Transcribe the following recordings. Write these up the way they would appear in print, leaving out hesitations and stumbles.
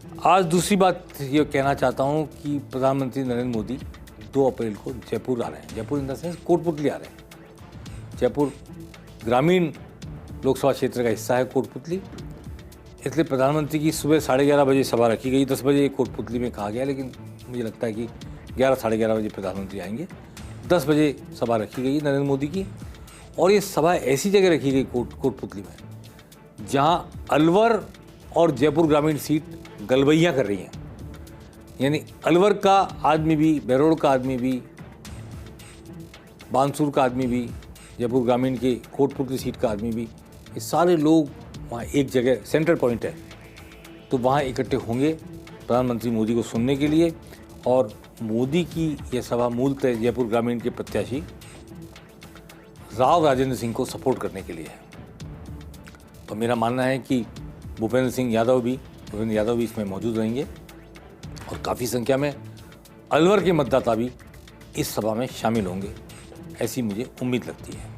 आज दूसरी बात ये कहना चाहता हूँ कि प्रधानमंत्री नरेंद्र मोदी 2 अप्रैल को जयपुर आ रहे हैं। Jaipur in the sense Kotputli आ रहे हैं। जयपुर ग्रामीण लोकसभा क्षेत्र का हिस्सा है कोटपुतली, इसलिए प्रधानमंत्री की सुबह 11:30 बजे सभा रखी गई। 10 बजे कोटपुतली में कहा गया, लेकिन मुझे लगता है कि 11 साढ़े 11 बजे प्रधानमंत्री आएंगे। 10 बजे सभा रखी गई नरेंद्र मोदी की, और ये सभा ऐसी जगह रखी गई कोटपुतली में जहाँ अलवर और जयपुर ग्रामीण सीट गलबैयाँ कर रही हैं। यानी अलवर का आदमी भी, बेरोड का आदमी भी, बानसूर का आदमी भी, जयपुर ग्रामीण के कोटपुतली सीट का आदमी भी, ये सारे लोग वहाँ एक जगह सेंटर पॉइंट है, तो वहाँ इकट्ठे होंगे प्रधानमंत्री मोदी को सुनने के लिए। और मोदी की यह सभा मूलतः जयपुर ग्रामीण के प्रत्याशी राव राजेंद्र सिंह को सपोर्ट करने के लिए है। तो मेरा मानना है कि भूपेंद्र यादव भी इसमें मौजूद रहेंगे और काफ़ी संख्या में अलवर के मतदाता भी इस सभा में शामिल होंगे, ऐसी मुझे उम्मीद लगती है।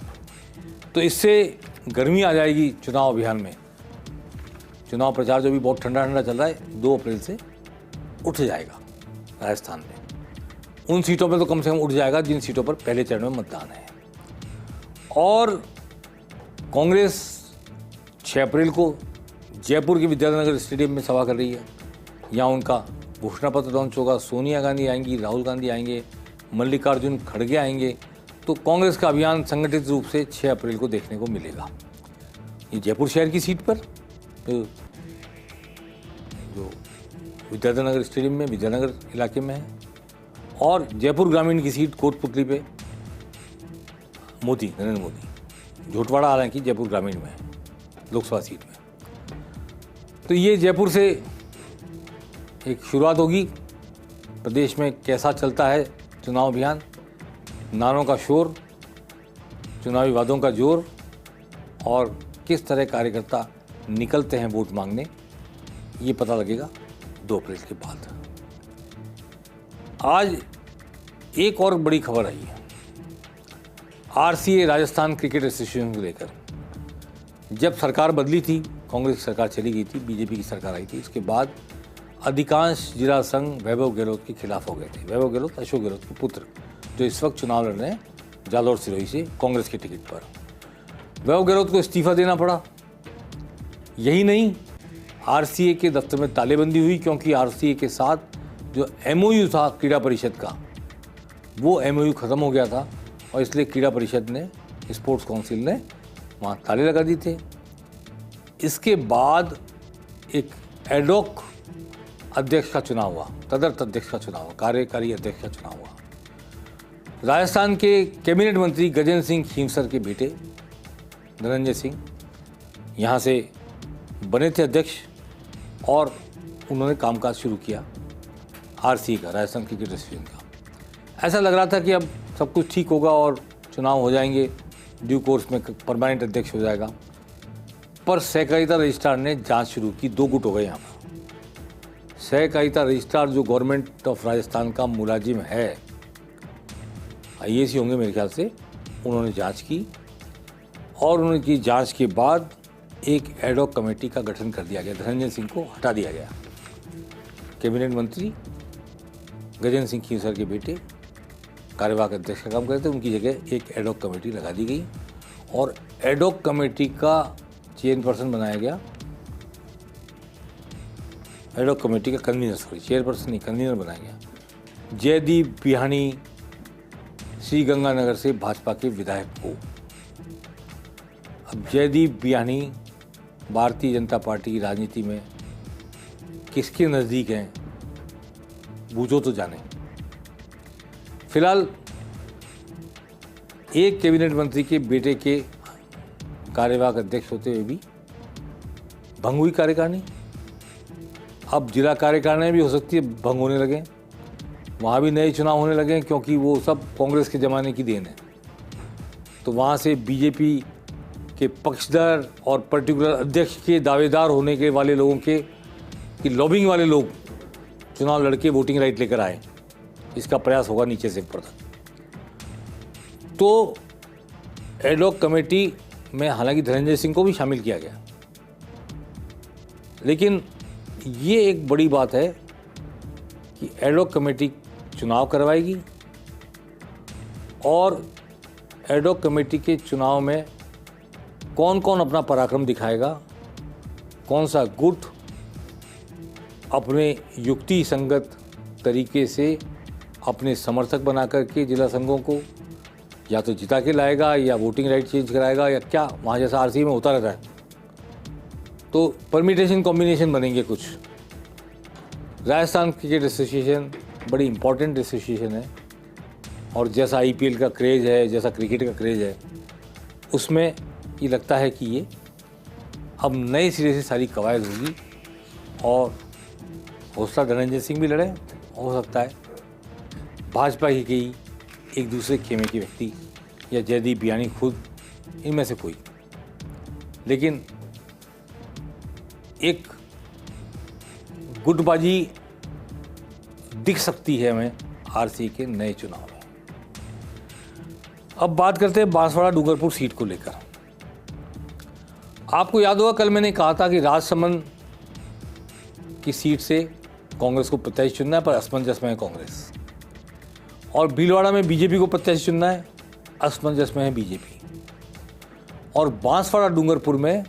तो इससे गर्मी आ जाएगी चुनाव अभियान में। चुनाव प्रचार जो भी बहुत ठंडा चल रहा है, 2 अप्रैल से उठ जाएगा राजस्थान में। उन सीटों पर तो कम से कम उठ जाएगा जिन सीटों पर पहले चरण में मतदान है। और कांग्रेस 6 अप्रैल को जयपुर के विद्यानगर स्टेडियम में सभा कर रही है। यहाँ उनका घोषणा पत्र लॉन्च होगा। सोनिया गांधी आएंगी, राहुल गांधी आएंगे, मल्लिकार्जुन खड़गे आएंगे। तो कांग्रेस का अभियान संगठित रूप से 6 अप्रैल को देखने को मिलेगा। ये जयपुर शहर की सीट पर जो विद्यानगर स्टेडियम में, विद्यानगर इलाके में है, और जयपुर ग्रामीण की सीट कोटपुतली पे नरेंद्र मोदी झोटवाड़ा आ रहे हैं कि जयपुर ग्रामीण में है, लोकसभा सीट में। तो ये जयपुर से एक शुरुआत होगी। प्रदेश में कैसा चलता है चुनाव अभियान, नारों का शोर, चुनावी वादों का जोर, और किस तरह कार्यकर्ता निकलते हैं वोट मांगने, ये पता लगेगा 2 अप्रैल के बाद। आज एक और बड़ी खबर आई है आरसीए राजस्थान क्रिकेट एसोसिएशन को लेकर। जब सरकार बदली थी, कांग्रेस की सरकार चली गई थी, बीजेपी की सरकार आई थी, इसके बाद अधिकांश जिला संघ वैभव गहलोत के खिलाफ हो गए थे। वैभव गहलोत अशोक गहलोत के पुत्र, जो इस वक्त चुनाव लड़ रहे हैं जालौर सिरोही से कांग्रेस के टिकट पर। वैभव गहलोत को इस्तीफा देना पड़ा। यही नहीं, आरसीए के दफ्तर में तालेबंदी हुई, क्योंकि आरसीए के साथ जो एमओयू था क्रीड़ा परिषद का, वो एमओयू ख़त्म हो गया था, और इसलिए क्रीड़ा परिषद ने, स्पोर्ट्स काउंसिल ने वहाँ ताले लगा दिए थे। इसके बाद एक एडॉक अध्यक्ष का चुनाव हुआ, तदर्थ अध्यक्ष का चुनाव हुआ, कार्यकारी अध्यक्ष का चुनाव हुआ। राजस्थान के कैबिनेट मंत्री गजेंद्र सिंह खींवसर के बेटे धनंजय सिंह यहाँ से बने थे अध्यक्ष, और उन्होंने कामकाज शुरू किया आरसीए का, राजस्थान क्रिकेट एसोसिएशन का। ऐसा लग रहा था कि अब सब कुछ ठीक होगा और चुनाव हो जाएंगे, ड्यू कोर्स में परमानेंट अध्यक्ष हो जाएगा। पर सहकारिता रजिस्ट्रार ने जांच शुरू की। 2 गुट हो गए यहाँ पर। सहकारिता रजिस्ट्रार जो गवर्नमेंट ऑफ राजस्थान का मुलाजिम है, आईएएस ही होंगे मेरे ख्याल से, उन्होंने जांच की, और उनकी जांच के बाद एक एडॉक कमेटी का गठन कर दिया गया। धनंजय सिंह को हटा दिया गया। कैबिनेट मंत्री गजेंद्र सिंह खींवसर के बेटे कार्यवाहक अध्यक्ष का काम करते थे, उनकी जगह एक एडॉक कमेटी लगा दी गई, और एडॉक कमेटी का चेयरपर्सन बनाया गया, एडॉक कमेटी का कन्वीनर, चेयरपर्सन नहीं, कन्वीनर बनाया गया जयदीप बिहानी, श्रीगंगानगर से भाजपा के विधायक को। अब जयदीप बिहानी भारतीय जनता पार्टी की राजनीति में किसके नज़दीक हैं, बूझो तो जाने। फिलहाल एक कैबिनेट मंत्री के बेटे के कार्यवाहक अध्यक्ष होते हुए भी भंग हुई कार्यकारिणी। अब जिला कार्यकारिणी भी हो सकती है भंग होने लगे, वहाँ भी नए चुनाव होने लगे, क्योंकि वो सब कांग्रेस के ज़माने की देन है। तो वहाँ से बीजेपी के पक्षधर और पर्टिकुलर अध्यक्ष के दावेदार होने के वाले लोगों के कि लॉबिंग वाले लोग चुनाव लड़के वोटिंग राइट लेकर आए, इसका प्रयास होगा नीचे से ऊपर तक। तो एडॉक कमेटी में हालांकि धनंजय सिंह को भी शामिल किया गया, लेकिन ये एक बड़ी बात है कि एडहॉक कमेटी चुनाव करवाएगी और एडहॉक कमेटी के चुनाव में कौन कौन अपना पराक्रम दिखाएगा, कौन सा गुट अपने युक्ति संगत तरीके से अपने समर्थक बना करके जिला संघों को या तो जिता के लाएगा या वोटिंग राइट चेंज कराएगा या क्या, वहाँ जैसा आरसीई में होता रहता है, तो परमिटेशन कॉम्बिनेशन बनेंगे कुछ। राजस्थान क्रिकेट एसोसिएशन बड़ी इम्पोर्टेंट एसोसिएशन है और जैसा आईपीएल का क्रेज़ है, जैसा क्रिकेट का क्रेज़ है, उसमें ये लगता है कि ये अब नए सिरे से सारी कवायद होगी और हौसला धनंजय सिंह भी लड़े, हो सकता है भाजपा की कई एक दूसरे खेमे के व्यक्ति या जयदीप बियानी खुद, इनमें से कोई। लेकिन एक गुटबाजी दिख सकती है हमें आरसीई के नए चुनाव में। अब बात करते हैं बांसवाड़ा डूंगरपुर सीट को लेकर। आपको याद होगा कल मैंने कहा था कि राजसमंद की सीट से कांग्रेस को प्रत्याशी चुनना है, पर असमंजस में है कांग्रेस, और भीलवाड़ा में बीजेपी को प्रत्याशी चुनना है, असमंजस में है बीजेपी, और बांसवाड़ा डूंगरपुर में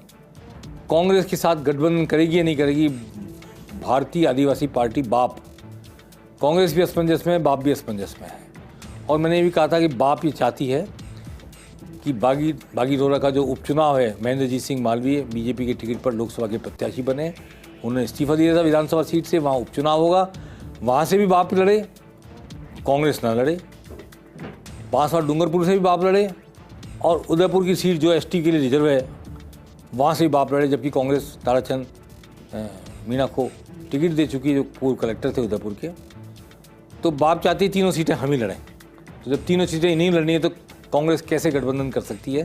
कांग्रेस के साथ गठबंधन करेगी या नहीं करेगी भारतीय आदिवासी पार्टी बाप। कांग्रेस भी असमंजस में है, बाप भी असमंजस में है। और मैंने ये भी कहा था कि बाप ये चाहती है कि बागीदोरा का जो उपचुनाव है, महेंद्रजीत सिंह मालवीय बीजेपी के टिकट पर लोकसभा के प्रत्याशी बने, उन्होंने इस्तीफा दिया था विधानसभा सीट से, वहाँ उपचुनाव होगा, वहाँ से भी बाप लड़े, कांग्रेस ना लड़े। बांसवाड़ा डूंगरपुर से भी बाप लड़े और उदयपुर की सीट जो एसटी के लिए रिजर्व है वहाँ से भी बाप लड़े, जबकि कांग्रेस ताराचंद मीणा को टिकट दे चुकी है, जो पूर्व कलेक्टर थे उदयपुर के। तो बाप चाहती है तीनों सीटें हम ही लड़ें। तो जब तीनों सीटें नहीं लड़नी है तो कांग्रेस कैसे गठबंधन कर सकती है?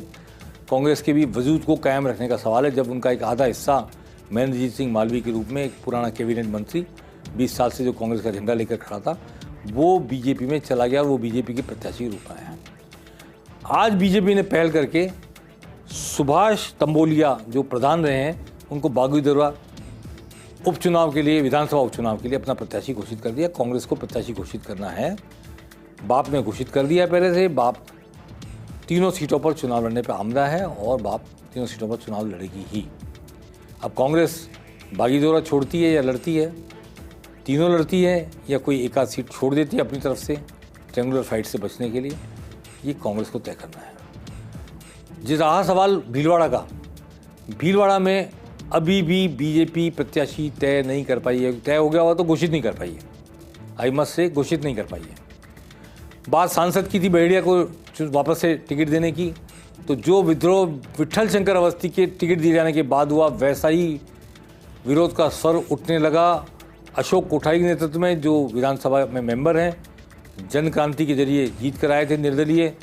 कांग्रेस के भी वजूद को कायम रखने का सवाल है, जब उनका एक आधा हिस्सा महेंद्रजीत सिंह मालवीय के रूप में एक पुराना कैबिनेट मंत्री 20 साल से जो कांग्रेस का झंडा लेकर खड़ा था, वो बीजेपी में चला गया और वो बीजेपी के प्रत्याशी के रूप में आया। आज बीजेपी ने पहल करके सुभाष तंबोलिया जो प्रधान रहे हैं, उनको बागीदोरा उपचुनाव के लिए, विधानसभा उपचुनाव के लिए अपना प्रत्याशी घोषित कर दिया। कांग्रेस को प्रत्याशी घोषित करना है, बाप ने घोषित कर दिया पहले से। बाप तीनों सीटों पर चुनाव लड़ने पर आमदा है और बाप तीनों सीटों पर चुनाव लड़ेगी ही। अब कांग्रेस बागीदोरा छोड़ती है या लड़ती है, तीनों लड़ती है या कोई एक आध सीट छोड़ देती है अपनी तरफ से ट्रेंगुलर फाइट से बचने के लिए, ये कांग्रेस को तय करना है। जिस रहा सवाल भीलवाड़ा का, भीलवाड़ा में अभी भी बीजेपी प्रत्याशी तय नहीं कर पाई है। तय हो गया हुआ तो घोषित नहीं कर पाई है, आईमत से घोषित नहीं कर पाई है। बात सांसद की थी बहेड़िया को वापस से टिकट देने की, तो जो विद्रोह विट्ठल शंकर अवस्थी के टिकट दिए जाने के बाद हुआ, वैसा ही विरोध का स्वर उठने लगा। अशोक कोठारी के नेतृत्व में जो विधानसभा में मेंबर हैं, जन क्रांति के जरिए जीत कर आए थे निर्दलीय,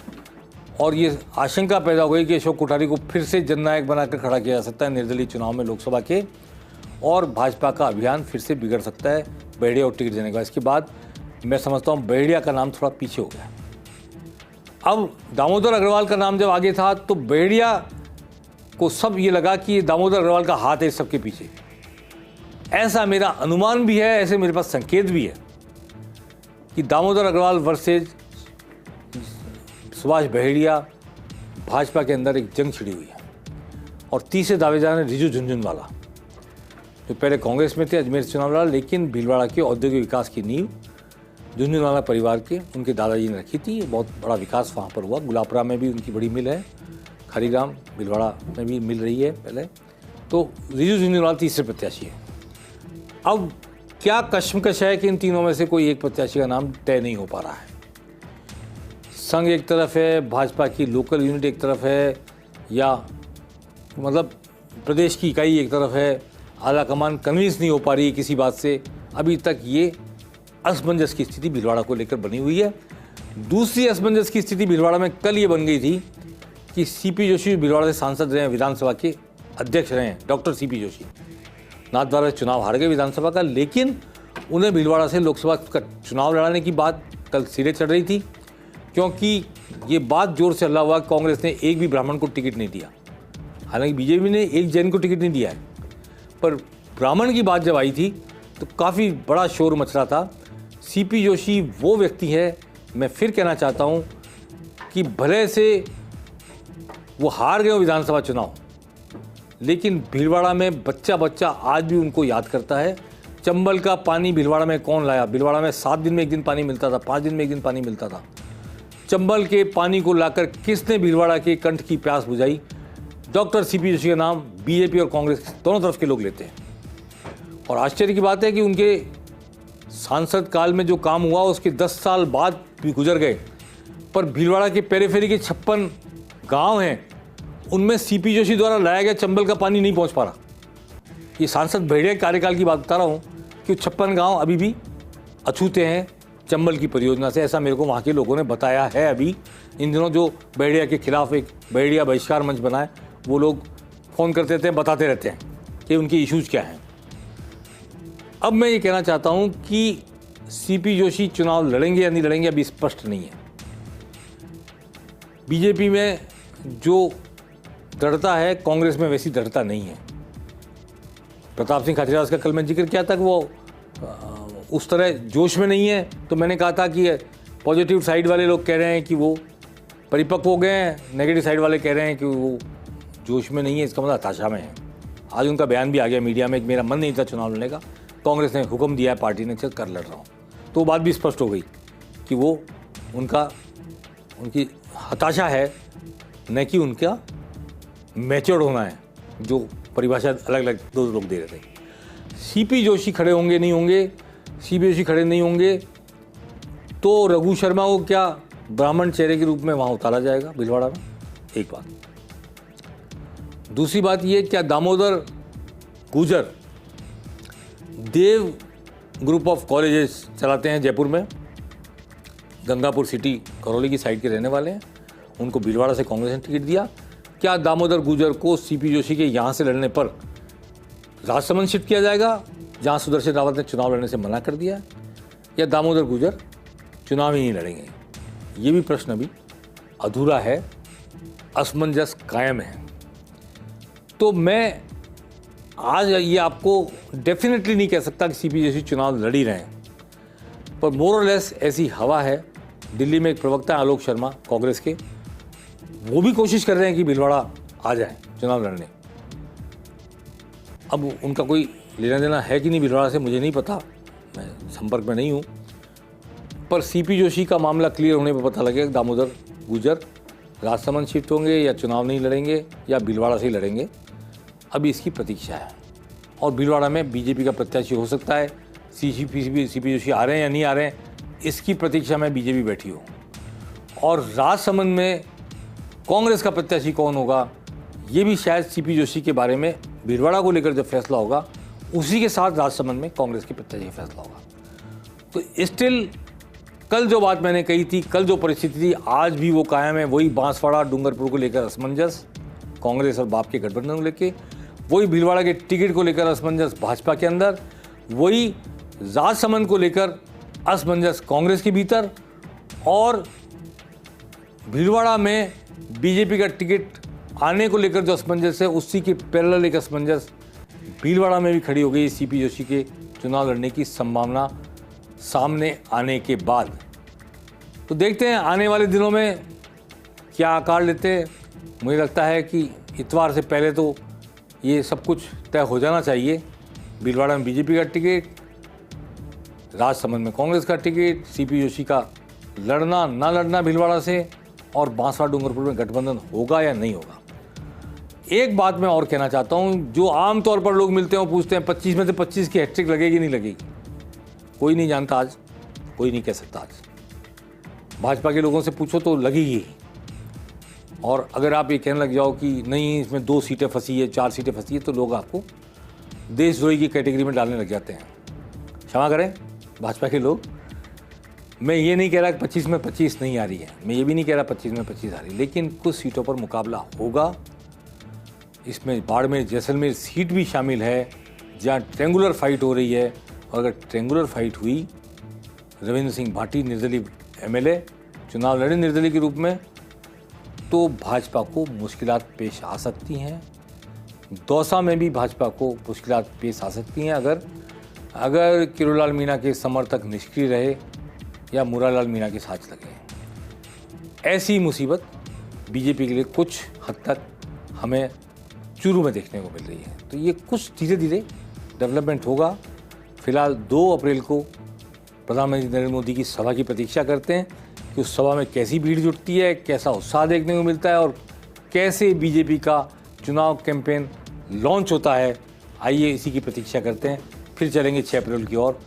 और ये आशंका पैदा हो गई कि अशोक कोठारी को फिर से जननायक बनाकर खड़ा किया जा सकता है निर्दलीय चुनाव में लोकसभा के, और भाजपा का अभियान फिर से बिगड़ सकता है बहेड़िया और टिकट देने का। इसके बाद मैं समझता हूँ बहेड़िया का नाम थोड़ा पीछे हो गया। अब दामोदर अग्रवाल का नाम जब आगे था तो बहेड़िया को सब ये लगा कि दामोदर अग्रवाल का हाथ है इस सबके पीछे। ऐसा मेरा अनुमान भी है, ऐसे मेरे पास संकेत भी है कि दामोदर अग्रवाल वर्सेज सुभाष बहेड़िया भाजपा के अंदर एक जंग छिड़ी हुई है। और तीसरे दावेदार हैं रिजू झुनझुनवाला, जो पहले कांग्रेस में थे, अजमेर से चुनाव लड़ा, लेकिन भीलवाड़ा के औद्योगिक विकास की नींव झुनझुनवाला परिवार के उनके दादाजी ने रखी थी। बहुत बड़ा विकास वहाँ पर हुआ। गुलापरा में भी उनकी बड़ी मिल है, खरीराम भीलवाड़ा में भी मिल रही है पहले। तो रिजू झुनझुनवाला तीसरे प्रत्याशी है। अब क्या कश्मकश है कि इन तीनों में से कोई एक प्रत्याशी का नाम तय नहीं हो पा रहा है। संघ एक तरफ है, भाजपा की लोकल यूनिट एक तरफ है, या मतलब प्रदेश की इकाई एक तरफ है, आला कमान कन्विंस नहीं हो पा रही है किसी बात से। अभी तक ये असमंजस की स्थिति भीलवाड़ा को लेकर बनी हुई है। दूसरी असमंजस की स्थिति भीलवाड़ा में कल ये बन गई थी कि सीपी जोशी भीलवाड़ा से सांसद रहे हैं, विधानसभा के अध्यक्ष रहे हैं, डॉक्टर सीपी जोशी नाथद्वारा चुनाव हार गए विधानसभा का, लेकिन उन्हें भीलवाड़ा से लोकसभा का चुनाव लड़ाने की बात कल सिरे चढ़ रही थी, क्योंकि ये बात जोर से हल्ला हुआ कांग्रेस ने एक भी ब्राह्मण को टिकट नहीं दिया। हालांकि बीजेपी ने एक जैन को टिकट नहीं दिया है, पर ब्राह्मण की बात जब आई थी तो काफ़ी बड़ा शोर मच रहा था। सीपी जोशी वो व्यक्ति है, मैं फिर कहना चाहता हूँ कि भले से वो हार गए हो विधानसभा चुनाव, लेकिन भीलवाड़ा में बच्चा बच्चा आज भी उनको याद करता है। चंबल का पानी भीलवाड़ा में कौन लाया? भीलवाड़ा में 7 दिन में एक दिन पानी मिलता था, 5 दिन में एक दिन पानी मिलता था। चंबल के पानी को लाकर किसने भीलवाड़ा के कंठ की प्यास बुझाई? डॉक्टर सीपी जोशी का नाम बीजेपी और कांग्रेस दोनों तरफ के लोग लेते हैं। और आश्चर्य की बात है कि उनके सांसद काल में जो काम हुआ उसके 10 साल बाद भी गुजर गए, पर भीलवाड़ा के पेरीफेरी के 56 गांव हैं, उनमें सीपी जोशी द्वारा लाया गया चंबल का पानी नहीं पहुंच पा रहा। ये सांसद भेड़िया कार्यकाल की बात बता रहा हूँ कि 56 गांव अभी भी अछूते हैं चंबल की परियोजना से, ऐसा मेरे को वहाँ के लोगों ने बताया है। अभी इन दिनों जो भेड़िया के खिलाफ एक भेड़िया बहिष्कार मंच बना है, वो लोग फ़ोन करते रहते हैं, बताते रहते हैं कि उनके इश्यूज़ क्या हैं। अब मैं ये कहना चाहता हूँ कि सीपी जोशी चुनाव लड़ेंगे या नहीं लड़ेंगे अभी स्पष्ट नहीं है। बीजेपी में जो दृढ़ता है कांग्रेस में वैसी दृढ़ता नहीं है। प्रताप सिंह खाचरियावास का कल मैं जिक्र किया था कि वो उस तरह जोश में नहीं है, तो मैंने कहा था कि पॉजिटिव साइड वाले लोग कह रहे हैं कि वो परिपक्व हो गए हैं, नेगेटिव साइड वाले कह रहे हैं कि वो जोश में नहीं है, इसका मतलब हताशा में है। आज उनका बयान भी आ गया मीडिया में कि मेरा मन नहीं था चुनाव लड़ने का, कांग्रेस ने हुक्म दिया है पार्टी ने, चल कर लड़ रहा हूँ। तो बात भी स्पष्ट हो गई कि वो उनकी हताशा है, न कि उनका मैच्योर्ड होना है, जो परिभाषा अलग अलग दो लोग दे रहे थे। सीपी जोशी खड़े होंगे नहीं होंगे, सीपी जोशी खड़े नहीं होंगे तो रघु शर्मा को क्या ब्राह्मण चेहरे के रूप में वहाँ उतारा जाएगा भीलवाड़ा में? एक बात। दूसरी बात ये, क्या दामोदर गुजर देव ग्रुप ऑफ कॉलेजेस चलाते हैं जयपुर में, गंगापुर सिटी करौली की साइड के रहने वाले हैं, उनको भीलवाड़ा से कांग्रेस ने टिकट दिया। क्या दामोदर गुजर को सीपी जोशी के यहाँ से लड़ने पर राजसमंद शिफ्ट किया जाएगा, जहाँ सुदर्शन रावत ने चुनाव लड़ने से मना कर दिया, या दामोदर गुजर चुनाव ही नहीं लड़ेंगे? ये भी प्रश्न अभी अधूरा है, असमंजस कायम है। तो मैं आज ये आपको डेफिनेटली नहीं कह सकता कि सीपी जोशी चुनाव लड़ ही रहे हैं, पर मोर और लेस ऐसी हवा है। दिल्ली में एक प्रवक्ता है आलोक शर्मा कांग्रेस के, वो भी कोशिश कर रहे हैं कि भीलवाड़ा आ जाए चुनाव लड़ने। अब उनका कोई लेना देना है कि नहीं भीलवाड़ा से मुझे नहीं पता, मैं संपर्क में नहीं हूँ, पर सीपी जोशी का मामला क्लियर होने पर पता लगेगा दामोदर गुजर राजसमंद शिफ्ट होंगे या चुनाव नहीं लड़ेंगे या भीलवाड़ा से ही लड़ेंगे। अभी इसकी प्रतीक्षा है। और भीलवाड़ा में बीजेपी का प्रत्याशी हो सकता है, सीपी जोशी आ रहे हैं या नहीं आ रहे हैं, इसकी प्रतीक्षा में बीजेपी बैठी हो। और राजसमंद में कांग्रेस का प्रत्याशी कौन होगा, ये भी शायद सीपी जोशी के बारे में भीलवाड़ा को लेकर जब फैसला होगा, उसी के साथ राजसमंद में कांग्रेस के प्रत्याशी का फैसला होगा। तो स्टिल कल जो बात मैंने कही थी, कल जो परिस्थिति थी, आज भी वो कायम है। वही बांसवाड़ा डूंगरपुर को लेकर असमंजस कांग्रेस और बाप के गठबंधन को लेकर, वही भीलवाड़ा के टिकट को लेकर असमंजस भाजपा के अंदर, वही राजसमंद को लेकर असमंजस कांग्रेस के भीतर, और भीलवाड़ा में बीजेपी का टिकट आने को लेकर जो असमंजस है, उसी के पैरेलल एक असमंजस भीलवाड़ा में भी खड़ी हो गई सीपी जोशी के चुनाव लड़ने की संभावना सामने आने के बाद। तो देखते हैं आने वाले दिनों में क्या आकार लेते हैं। मुझे लगता है कि इतवार से पहले तो ये सब कुछ तय हो जाना चाहिए। भीलवाड़ा में बीजेपी का टिकट, राजसमंद में कांग्रेस का टिकट, सीपी जोशी का लड़ना ना लड़ना भीलवाड़ा से, और बांसवाड़ा डूंगरपुर में गठबंधन होगा या नहीं होगा। एक बात मैं और कहना चाहता हूँ, जो आमतौर पर लोग मिलते हैं वो पूछते हैं 25 में से 25 की हैट्रिक लगेगी नहीं लगेगी। कोई नहीं जानता आज, कोई नहीं कह सकता आज। भाजपा के लोगों से पूछो तो लगेगी। और अगर आप ये कहने लग जाओ कि नहीं इसमें 2 सीटें फंसी है, 4 सीटें फंसी है, तो लोग आपको देशद्रोही की कैटेगरी में डालने लग जाते हैं। क्षमा करें भाजपा के लोग, मैं ये नहीं कह रहा कि 25 में 25 नहीं आ रही है, मैं ये भी नहीं कह रहा 25 में 25 आ रही, लेकिन कुछ सीटों पर मुकाबला होगा। इसमें बाड़मेर जैसलमेर सीट भी शामिल है जहाँ ट्रेंगुलर फाइट हो रही है। और अगर ट्रेंगुलर फाइट हुई, रविंद्र सिंह भाटी निर्दलीय एमएलए चुनाव लड़े निर्दलीय के रूप में, तो भाजपा को मुश्किलात पेश आ सकती हैं। दौसा में भी भाजपा को मुश्किलात पेश आ सकती हैं अगर किरोड़ीलाल मीणा के समर्थक निष्क्रिय रहे या मुरारलाल मीणा के साथ लगे। ऐसी मुसीबत बीजेपी के लिए कुछ हद तक हमें चूरू में देखने को मिल रही है। तो ये कुछ धीरे धीरे डेवलपमेंट होगा। फिलहाल 2 अप्रैल को प्रधानमंत्री नरेंद्र मोदी की सभा की प्रतीक्षा करते हैं कि उस सभा में कैसी भीड़ जुटती है, कैसा उत्साह देखने को मिलता है और कैसे बीजेपी का चुनाव कैंपेन लॉन्च होता है। आइए इसी की प्रतीक्षा करते हैं। फिर चलेंगे 6 अप्रैल की ओर।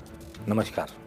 नमस्कार।